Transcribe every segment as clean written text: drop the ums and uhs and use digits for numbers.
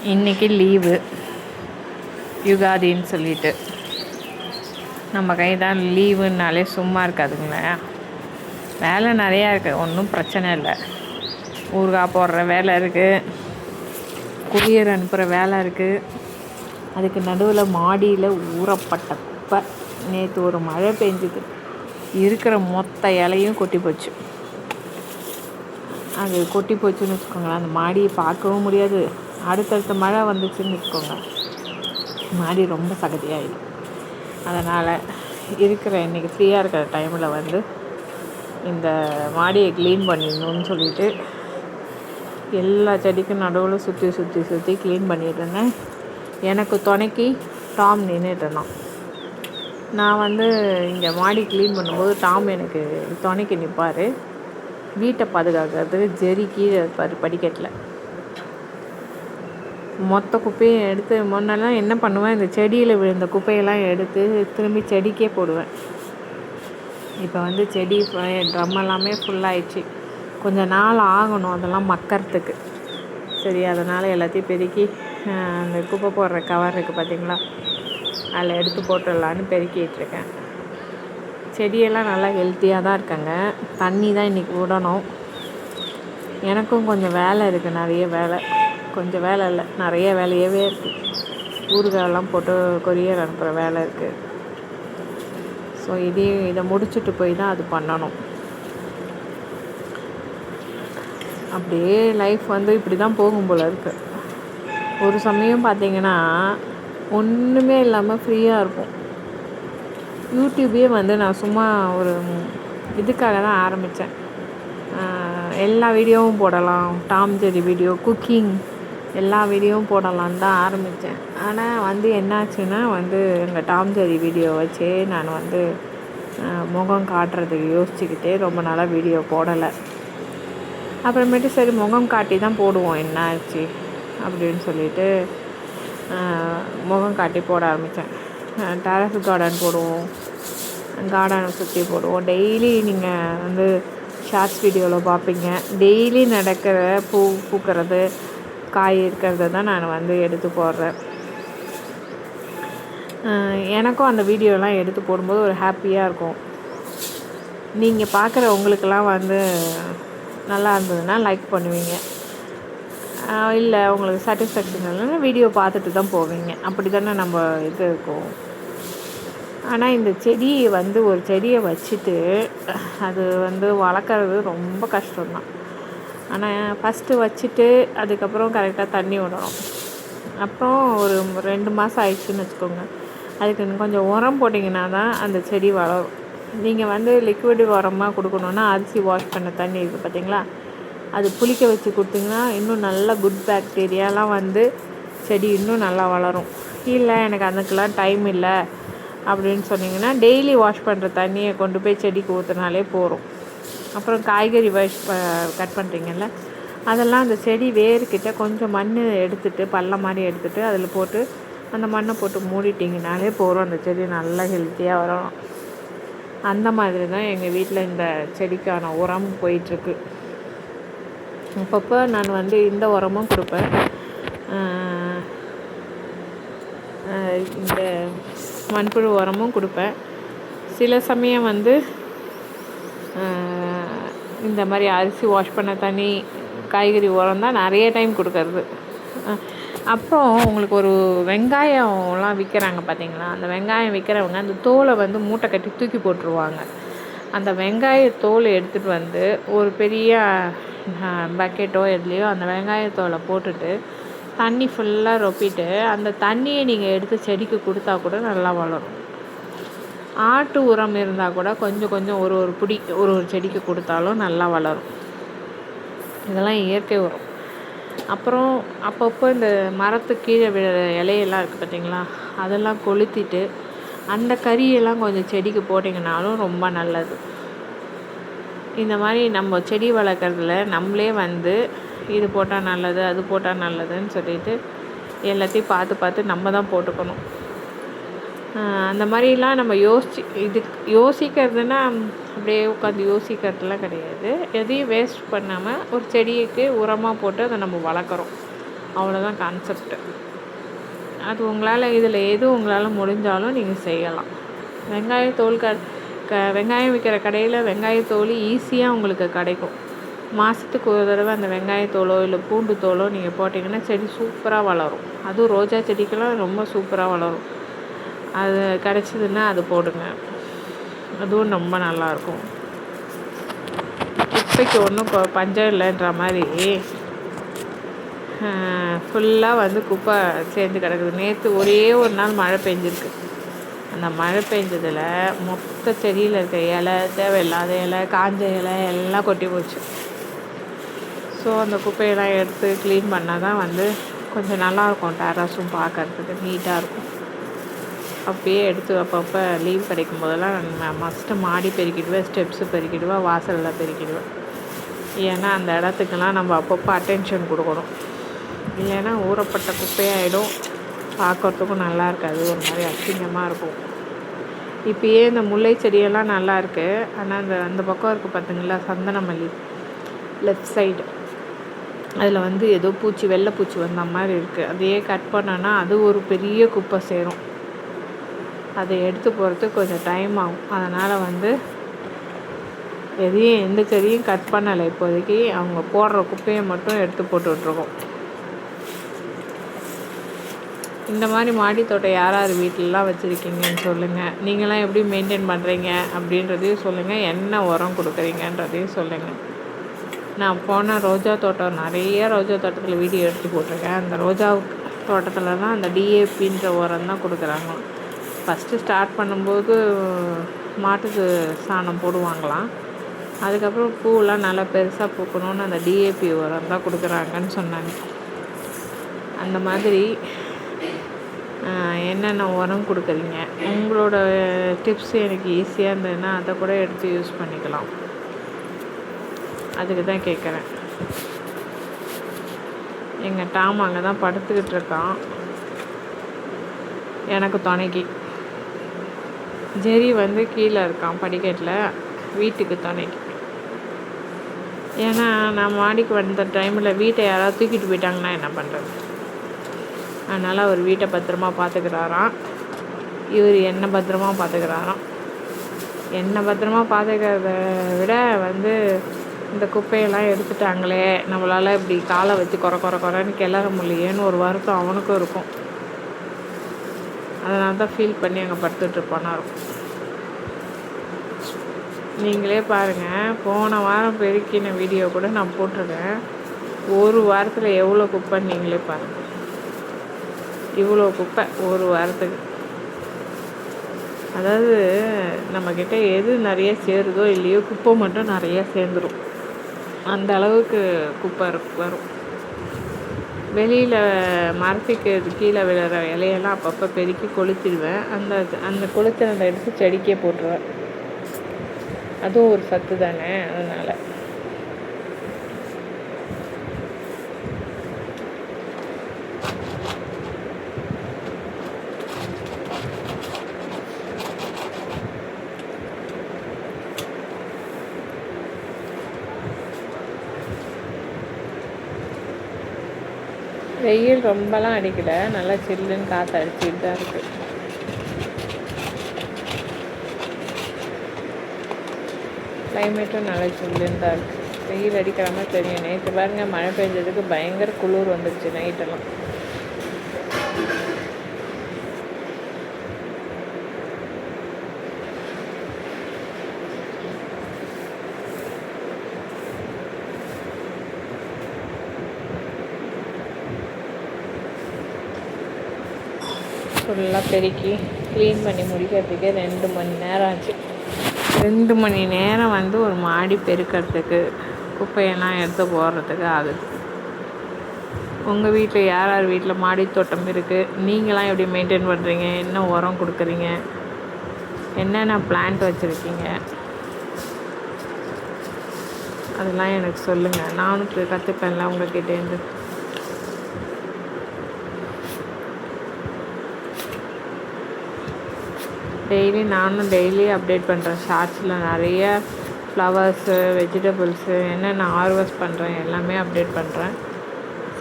இன்றைக்கி லீவு யுகாதின்னு சொல்லிட்டு நம்ம கை தான் லீவுன்னாலே சும்மா இருக்காதுங்களே. வேலை நிறையா இருக்குது, ஒன்றும் பிரச்சனை இல்லை. ஊறுகாய் போடுற வேலை இருக்குது, குளியர் அனுப்புகிற வேலை இருக்குது. அதுக்கு நடுவில் மாடியில் ஊறப்பட்ட குப்பை. நேற்று ஒரு மழை பெஞ்சுது, இருக்கிற மொத்த இலையும் கொட்டி போச்சு. அது கொட்டி போச்சுன்னு வச்சுக்கோங்களேன், அந்த மாடியை பார்க்கவும் முடியாது. அடுத்தடுத்த மழை வந்துச்சுன்னு வச்சுக்கோங்க, மாடி ரொம்ப சகதியாகிடும். அதனால் இன்றைக்கி ஃப்ரீயாக இருக்கிற டைமில் வந்து இந்த மாடியை க்ளீன் பண்ணிடணும்னு சொல்லிட்டு எல்லா செடிக்கும் நடுவில் சுற்றி க்ளீன் பண்ணிட்டு இருந்தேன். எனக்கு துணைக்கி டாம் நின்றுட்டு இருந்தான். நான் வந்து இங்கே மாடி க்ளீன் பண்ணும்போது டாம் எனக்கு துணைக்கி நிற்பார். வீட்டை பாதுகாக்கிறதுக்கு ஜெரி கீழே இருப்பார் படிக்கட்டில். மொத்த குப்பையும் எடுத்து முன்னெல்லாம் என்ன பண்ணுவேன், இந்த செடியில் விழுந்த குப்பையெல்லாம் எடுத்து திரும்பி செடிக்கே போடுவேன். இப்போ வந்து செடி ட்ரம் எல்லாமே ஃபுல்லாகிடுச்சு. கொஞ்சம் நாள் ஆகணும் அதெல்லாம் மக்கறதுக்கு. சரி, அதனால் எல்லாத்தையும் பெருக்கி அந்த குப்பை போடுற கவர் இருக்குது பார்த்திங்களா, அதில் எடுத்து போட்டுடலான்னு பெருக்கிட்டுருக்கேன். செடியெல்லாம் நல்லா ஹெல்த்தியாக தான் இருக்காங்க. தண்ணி தான் இன்றைக்கி விடணும். எனக்கும் கொஞ்சம் வேலை இருக்குது, நிறைய வேலை. கொஞ்சம் வேலை இல்லை, நிறைய வேலையாகவே இருக்குது. ஊறுகாயெல்லாம் போட்டு கொரியர் அனுப்புகிற வேலை இருக்குது. ஸோ இதை முடிச்சுட்டு போய் தான் அது பண்ணணும். அப்படியே லைஃப் வந்து இப்படி தான் போகும் போல் இருக்குது. ஒரு சமயம் பார்த்திங்கன்னா ஒன்றுமே இல்லாமல் ஃப்ரீயாக இருக்கும். யூடியூபே வந்து நான் சும்மா ஒரு இதுக்காக தான் ஆரம்பித்தேன். எல்லா வீடியோவும் போடலாம், டாம் ஜெரி வீடியோ, குக்கிங் எல்லா வீடியோவும் போடலான்னு தான் ஆரம்பித்தேன். ஆனால் வந்து என்னாச்சுன்னா வந்து எங்கள் டாம் ஜெரி வீடியோ வச்சே நான் வந்து முகம் காட்டுறதுக்கு யோசிச்சுக்கிட்டே ரொம்ப நாளாக வீடியோ போடலை. அப்புறமேட்டு சரி முகம் காட்டி தான் போடுவோம், என்ன ஆச்சு அப்படின்னு சொல்லிட்டு முகம் காட்டி போட ஆரம்பித்தேன். டெரஸ் கார்டன் போடுவோம், கார்டனை சுற்றி போடுவோம். டெய்லி நீங்கள் வந்து ஷார்ட்ஸ் வீடியோவில் பார்ப்பீங்க. டெய்லி நடக்கிற பூக்கிறது, காய் இருக்கிறத தான் நான் வந்து எடுத்து போடுறேன். எனக்கும் அந்த வீடியோலாம் எடுத்து போடும்போது ஒரு ஹாப்பியாக இருக்கும். நீங்கள் பார்க்குற உங்களுக்கெல்லாம் வந்து நல்லா இருந்ததுன்னா லைக் பண்ணுவீங்க, இல்லை உங்களுக்கு சாட்டிஸ்ஃபேக்ஷன் இல்லைன்னா வீடியோ பார்த்துட்டு தான் போவீங்க. அப்படி தானே நம்ம இது இருக்கும். ஆனால் இந்த செடியை வந்து ஒரு செடியை வச்சுட்டு அது வந்து வளர்க்குறது ரொம்ப கஷ்டம்தான். ஆனால் ஃபஸ்ட்டு வச்சுட்டு அதுக்கப்புறம் கரெக்டாக தண்ணி விடணும். அப்புறம் ஒரு 2 மாதம் ஆயிடுச்சுன்னு வச்சுக்கோங்க, அதுக்கு கொஞ்சம் உரம் போட்டிங்கன்னா தான் அந்த செடி வளரும். நீங்கள் வந்து லிக்விட் உரமாக கொடுக்கணுன்னா அரிசி வாஷ் பண்ண தண்ணி இருக்குது பார்த்திங்களா, அது புளிக்க வச்சு கொடுத்திங்கன்னா இன்னும் நல்லா குட் பாக்டீரியாலாம் வந்து செடி இன்னும் நல்லா வளரும். இல்லை எனக்கு அதுக்கெலாம் டைம் இல்லை அப்படின்னு சொன்னிங்கன்னா டெய்லி வாஷ் பண்ணுற தண்ணியை கொண்டு போய் செடிக்கு ஊற்றினாலே போகும். அப்புறம் காய்கறி கட் பண்ணுறீங்கல்ல, அதெல்லாம் அந்த செடி வேர்கிட்ட கொஞ்சம் மண் எடுத்துகிட்டு பள்ளம் மாதிரி எடுத்துகிட்டு அதில் போட்டு அந்த மண்ணை போட்டு மூடிட்டிங்கனாலே போகிறோம், அந்த செடி நல்லா ஹெல்த்தியாக வரும். அந்த மாதிரி தான் எங்கள் வீட்டில் இந்த செடிக்கான உரம் போயிட்டுருக்கு. அப்பப்போ நான் வந்து இந்த உரமும் கொடுப்பேன், இந்த மண்புழு உரமும் கொடுப்பேன். சில சமயம் வந்து இந்த மாதிரி அரிசி வாஷ் பண்ண தண்ணி, காய்கறி உரம் தான் நிறைய டைம் கொடுக்கறது. அப்புறம் உங்களுக்கு ஒரு வெங்காயம்லாம் விற்கிறாங்க பார்த்தீங்களா, அந்த வெங்காயம் விற்கிறவங்க அந்த தோலை வந்து மூட்டை கட்டி தூக்கி போட்டுருவாங்க. அந்த வெங்காய தோலை எடுத்துகிட்டு வந்து ஒரு பெரிய பக்கெட்டோ எதுலேயோ அந்த வெங்காயத்தோலை போட்டுட்டு தண்ணி ஃபுல்லாக ரொப்பிட்டு அந்த தண்ணியை நீங்கள் எடுத்து செடிக்கு கொடுத்தா கூட நல்லா வளரும். ஆட்டு உரம் இருந்தால் கூட கொஞ்சம் கொஞ்சம் ஒரு பிடி ஒரு செடிக்கு கொடுத்தாலும் நல்லா வளரும். இதெல்லாம் இயற்கை உரம். அப்புறம் அப்பப்போ இந்த மரத்துக்கு கீழே இலையெல்லாம் இருக்குது பார்த்திங்களா, அதெல்லாம் கொளுத்திட்டு அந்த கறியெல்லாம் கொஞ்சம் செடிக்கு போட்டிங்கனாலும் ரொம்ப நல்லது. இந்த மாதிரி நம்ம செடி வளர்க்குறதுல நம்மளே வந்து இது போட்டால் நல்லது, அது போட்டால் நல்லதுன்னு சொல்லிட்டு எல்லாத்தையும் பார்த்து நம்ம தான் போட்டுக்கணும். அந்த மாதிரிலாம் நம்ம யோசிக்கிறதுனா அப்படியே உட்காந்து யோசிக்கிறதுலாம் கிடையாது. எதையும் வேஸ்ட் பண்ணாமல் ஒரு செடிக்கு உரமாக போட்டு அதை நம்ம வளர்க்குறோம். அவ்வளோதான் கான்செப்ட்டு. அது உங்களால் இதில் எது உங்களால் முடிஞ்சாலும் நீங்கள் செய்யலாம். வெங்காயத்தோல் வெங்காயம் விற்கிற கடையில் வெங்காயத்தோல் ஈஸியாக உங்களுக்கு கிடைக்கும். மாதத்துக்கு ஒரு தடவை அந்த வெங்காயத்தோலோ இல்லை பூண்டு தோலோ நீங்கள் போட்டிங்கன்னா செடி சூப்பராக வளரும். அதுவும் ரோஜா செடிக்கெல்லாம் ரொம்ப சூப்பராக வளரும். அது கிடச்சிதுன்னா அது போடுங்க, அதுவும் ரொம்ப நல்லாயிருக்கும். குப்பைக்கு ஒன்றும் பஞ்சம் இல்லைன்ற மாதிரி ஃபுல்லாக வந்து குப்பை சேர்ந்து கிடக்குது. நேற்று ஒரே ஒரு நாள் மழை பெஞ்சிருக்கு. அந்த மழை பெஞ்சதில் மொத்த செடியில் இருக்க இலை, தேவையில்லாத இலை, காஞ்ச இலை எல்லாம் கொட்டி போச்சு. ஸோ அந்த குப்பையெல்லாம் எடுத்து க்ளீன் பண்ணால் தான் வந்து கொஞ்சம் நல்லாயிருக்கும். டெரஸும் பார்க்குறதுக்கு நீட்டாக இருக்கும். அப்படியே எடுத்து அப்பப்போ லீவ் கிடைக்கும் போதெல்லாம் நான் மஸ்ட்டு மாடி பெருக்கிடுவேன், ஸ்டெப்ஸு பெருக்கிடுவேன், வாசலில் பெருக்கிடுவேன். ஏன்னா அந்த இடத்துக்கெல்லாம் நம்ம அப்பப்போ அட்டென்ஷன் கொடுக்கணும். இல்லைன்னா ஊறப்பட்ட குப்பையாகிடும், பார்க்குறதுக்கும் நல்லா இருக்காது, ஒரு மாதிரி அசிங்கமாக இருக்கும். இப்போயே இந்த முல்லை செடியெல்லாம் நல்லா இருக்குது. ஆனால் அந்த பக்கம் இருக்குது பார்த்திங்களா, சந்தனமல்லி லெஃப்ட் சைடு, அதில் வந்து ஏதோ பூச்சி, வெள்ளை பூச்சி வந்த மாதிரி இருக்குது. அதையே கட் பண்ணோன்னா அது ஒரு பெரிய குப்பை சேரும். அதை எடுத்து போகிறதுக்கு கொஞ்சம் டைம் ஆகும். அதனால் வந்து எந்த செடியும் கட் பண்ணலை இப்போதைக்கு. அவங்க போடுற குப்பையை மட்டும் எடுத்து போட்டுட்ருக்கோம். இந்த மாதிரி மாடி தோட்டம் யார் யார் வீட்டிலலாம் வச்சுருக்கீங்கன்னு சொல்லுங்கள். நீங்களாம் எப்படி மெயின்டைன் பண்ணுறீங்க அப்படின்றதையும் சொல்லுங்கள். என்ன உரம் கொடுக்குறீங்கன்றதையும் சொல்லுங்கள். நான் போன ரோஜா தோட்டம், நிறைய ரோஜா தோட்டத்தில் வீடியோ எடுத்து போட்டிருக்கேன். அந்த ரோஜா தோட்டத்தில் தான் அந்த டிஏபின்ற உரம் தான் கொடுக்குறாங்க. ஃபஸ்ட்டு ஸ்டார்ட் பண்ணும்போது மாட்டுக்கு சாணம் போடுவாங்களாம். அதுக்கப்புறம் பூவெலாம் நல்லா பெருசாக பூக்கணுன்னு அந்த டிஏபி உரம் தான் கொடுக்குறாங்கன்னு சொன்னாங்க. அந்த மாதிரி என்னென்ன உரம் கொடுக்குறீங்க, உங்களோட டிப்ஸ் எனக்கு ஈஸியாக இருந்ததுன்னா அதை கூட எடுத்து யூஸ் பண்ணிக்கலாம். அதுக்கு தான் கேட்குறேன். எங்கள் டாம் அங்கே தான் படுத்துக்கிட்டு இருக்கான் எனக்கு துணைக்கு. ஜெரி வந்து கீழே இருக்கான் படிக்கட்டில் வீட்டுக்கு துணைக்கு. ஏன்னா நான் மாடிக்கு வந்த டைமில் வீட்டை யாராவது தூக்கிட்டு போயிட்டாங்கன்னா என்ன பண்ணுறது? அதனால் அவர் வீட்டை பத்திரமா பார்த்துக்கிறாராம். இவர் என்னை பத்திரமா பார்த்துக்கிறாராம். என்னை பத்திரமா பார்த்துக்கிறத விட வந்து இந்த குப்பையெல்லாம் எடுத்துட்டாங்களே, நம்மளால் இப்படி காலை வச்சு குறைன்னு கிளற முடியேன்னு ஒரு வருத்தம் அவனுக்கும் இருக்கும். அதனால தான் ஃபீல் பண்ணி அங்கே படுத்துட்ருப்பானா இருக்கும். நீங்களே பாருங்கள், போன வாரம் பெருக்கின வீடியோ கூட நான் போட்டிருக்கேன். ஒரு வாரத்தில் எவ்வளோ குப்பைன்னு நீங்களே பாருங்கள். இவ்வளோ குப்பை ஒரு வாரத்துக்கு. அதாவது நம்மக்கிட்ட எது நிறைய சேருதோ இல்லையோ குப்பை மட்டும் நிறைய சேர்ந்துடும். அந்த அளவுக்கு குப்பை வரும். வெளியில் மரத்துக்கு கீழே விழுற இலையெல்லாம் அப்பப்போ பெருக்கி கொளுத்திடுவேன். அந்த கொளுத்தினதை எடுத்து செடிக்கே போட்டுருவேன். அதுவும் ஒரு சத்து தானே. அதனால் வெயில் ரொம்பலாம் அடிக்கலை, நல்லா சில்லுன்னு காற்று அடிச்சுட்டு தான் இருக்குது. கிளைமேட்டும் நல்லா சில்லுன்னு தான் இருக்குது. வெயில் அடிக்கிற மாதிரி தெரியும். நேற்று பாருங்கள், மழை பெஞ்சதுக்கு பயங்கர குளிர் வந்துடுச்சு நைட்டெல்லாம். ஃபுல்லாக பெருக்கி க்ளீன் பண்ணி முடிக்கிறதுக்கே 2 மணி நேரம் ஆச்சு. 2 மணி நேரம் வந்து ஒரு மாடி பெருக்கிறதுக்கு, குப்பையெல்லாம் எடுத்து போடுறதுக்கு ஆகுது. உங்கள் வீட்டில் யார் யார் வீட்டில் மாடி தோட்டம் இருக்குது, நீங்களாம் எப்படி மெயின்டைன் பண்ணுறீங்க, என்ன உரம் கொடுக்குறீங்க, என்னென்ன பிளான்ட் வச்சுருக்கீங்க, அதெல்லாம் எனக்கு சொல்லுங்கள். நானும் கற்றுப்பேன்ல உங்கள்கிட்டேருந்து. நானும் டெய்லி அப்டேட் பண்ணுறேன். ஷார்ட்ஸில் நிறைய ஃப்ளவர்ஸு, வெஜிடபிள்ஸு, என்னென்ன ஹார்வெஸ்ட் பண்ணுறேன் எல்லாமே அப்டேட் பண்ணுறேன்.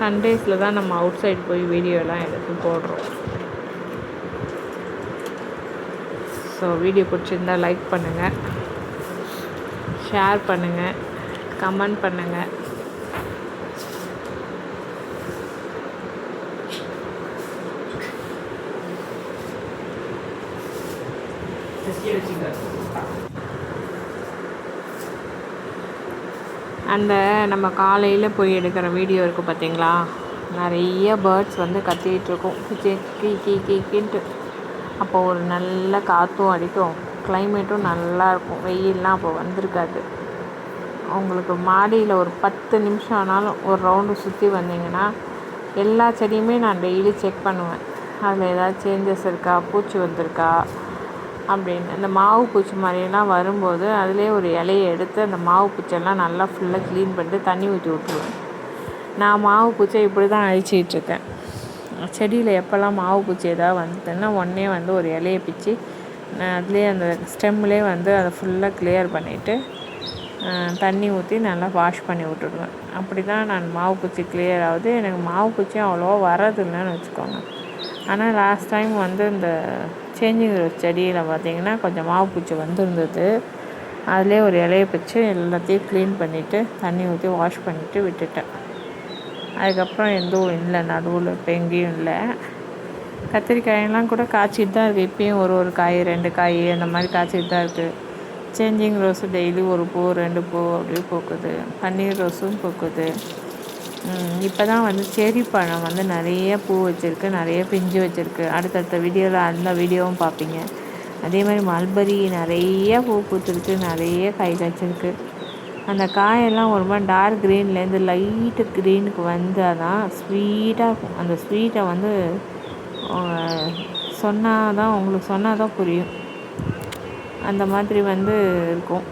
சண்டேஸில் தான் நம்ம அவுட் சைட் போய் வீடியோலாம் எடுத்து போடுறோம். ஸோ வீடியோ பிடிச்சிருந்தா லைக் பண்ணுங்கள், ஷேர் பண்ணுங்கள், கமெண்ட் பண்ணுங்கள். அந்த நம்ம காலையில் போய் எடுக்கிற வீடியோ இருக்குது பார்த்தீங்களா, நிறைய பேர்ட்ஸ் வந்து கத்திகிட்ருக்கும் கீக்கின்ட்டு. அப்போ ஒரு நல்ல காற்றும் அடிக்கும், கிளைமேட்டும் நல்லாயிருக்கும், வெயிலெலாம் அப்போ வந்திருக்காது. உங்களுக்கு மாடியில் ஒரு 10 நிமிஷம் ஆனாலும் ஒரு ரவுண்டு சுற்றி வந்தீங்கன்னா எல்லா செடியுமே நான் டெய்லி செக் பண்ணுவேன். அதில் ஏதாவது சேஞ்சஸ் இருக்கா, பூச்சி வந்திருக்கா அப்படின்னு. இந்த மாவு பூச்சி மாதிரியெல்லாம் வரும்போது அதிலே ஒரு இலையை எடுத்து அந்த மாவு பூச்செல்லாம் நல்லா ஃபுல்லாக க்ளீன் பண்ணிட்டு தண்ணி ஊற்றி விட்ருவேன். நான் மாவு பூச்சை இப்படி தான் அழிச்சிட்ருக்கேன். செடியில் எப்போல்லாம் மாவு பூச்சி ஏதாவது வந்துட்டுன்னா உடனே வந்து ஒரு இலையை பிச்சு அதுலேயே அந்த ஸ்டெம்லேயே வந்து அதை ஃபுல்லாக கிளியர் பண்ணிவிட்டு தண்ணி ஊற்றி நல்லா வாஷ் பண்ணி விட்டுடுவேன். அப்படி தான் நான் மாவு பூச்சி கிளியர் ஆகுது. எனக்கு மாவு பூச்சியும் அவ்வளோவா வரதில்லைன்னு வச்சுக்கோங்க. ஆனால் லாஸ்ட் டைம் வந்து இந்த சேஞ்சிங் ரோஸ் செடியில் பார்த்திங்கன்னா கொஞ்சம் மாவு பூச்சி வந்துருந்தது. அதிலே ஒரு இலையை பிச்சு எல்லாத்தையும் க்ளீன் பண்ணிவிட்டு தண்ணி ஊற்றி வாஷ் பண்ணிவிட்டு விட்டுட்டேன். அதுக்கப்புறம் எதுவும் இல்லை, நடுவில் இப்போ எங்கேயும் இல்லை. கத்திரிக்காயெல்லாம் கூட காய்ச்சிட்டு தான் இருக்குது. இப்போயும் ஒரு காய் 2 காய் அந்த மாதிரி காய்ச்சிட்டு தான் இருக்குது. சேஞ்சிங் ரோஸு டெய்லி ஒரு பூ 2 பூ அப்படியே பூக்குது. பன்னீர் ரோஸும் பூக்குது. இப்போ தான் வந்து செரி பழம் வந்து நிறைய பூ வச்சுருக்கு, நிறைய பிஞ்சு வச்சுருக்கு. அடுத்தடுத்த வீடியோவில் அந்த வீடியோவும் பார்ப்பீங்க. அதே மாதிரி மல்பரி நிறைய பூ பூத்துருக்கு, நிறைய காய் காய்ச்சிருக்கு. அந்த காயெல்லாம் ஒரு மாதிரி டார்க் க்ரீன்லேருந்து லைட்டு க்ரீனுக்கு வந்தால் தான் ஸ்வீட்டாக இருக்கும். அந்த ஸ்வீட்டை வந்து உங்களுக்கு சொன்னால் தான் புரியும். அந்த மாதிரி வந்து இருக்கும்.